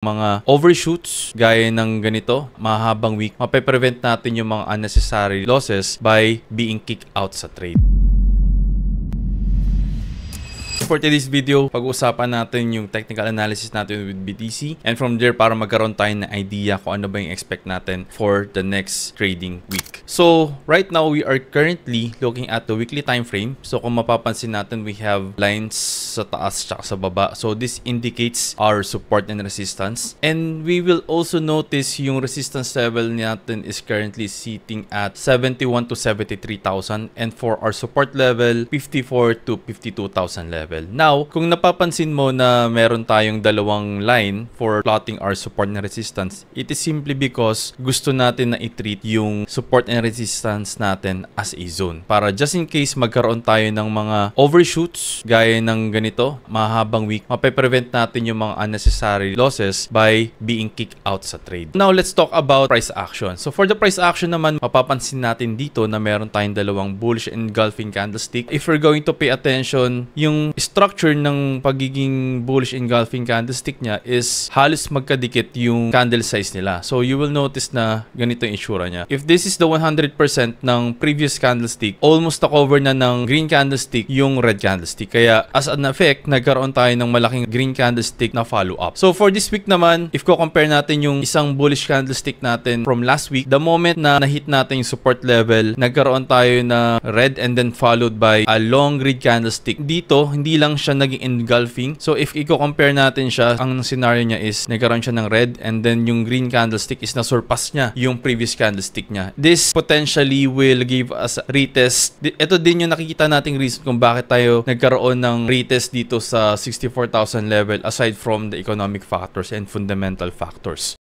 mga overshoots gaya ng ganito, mahabang week, mape-prevent natin yung mga unnecessary losses by being kicked out sa trade. For today's video, pag-uusapan natin yung technical analysis natin with BTC, and from there para magkaroon tayo ng idea kung ano ba yung expect natin for the next trading week. So right now we are currently looking at the weekly time frame. So kung mapapansin natin, we have lines sa taas at sa baba. So this indicates our support and resistance, and we will also notice yung resistance level natin is currently sitting at 71 to 73,000, and for our support level 54 to 52,000 level. Now, kung napapansin mo na meron tayong dalawang line for plotting our support and resistance, it is simply because gusto natin na i-treat yung support and resistance natin as a zone. Para just in case magkaroon tayo ng mga overshoots gaya ng ganito, mahabang week, mape-prevent natin yung mga unnecessary losses by being kicked out sa trade. Now, let's talk about price action. So for the price action naman, mapapansin natin dito na meron tayong dalawang bullish engulfing candlestick. If we're going to pay attention, yung structure ng pagiging bullish engulfing candlestick niya is halos magkadikit yung candle size nila. So you will notice na ganito yung itsura niya. If this is the 100% ng previous candlestick, almost na-cover na ng green candlestick yung red candlestick. Kaya as an effect, nagkaroon tayo ng malaking green candlestick na follow-up. So for this week naman, if ko-compare natin yung isang bullish candlestick natin from last week, the moment na na-hit natin yung support level, nagkaroon tayo na red and then followed by a long red candlestick. Dito, hindi lang siya naging engulfing. So if i-compare natin siya, ang scenario niya is nagkaroon siya ng red and then yung green candlestick is na-surpass niya yung previous candlestick niya. This potentially will give us retest. Ito din yung nakikita nating reason kung bakit tayo nagkaroon ng retest dito sa 64,000 level aside from the economic factors and fundamental factors.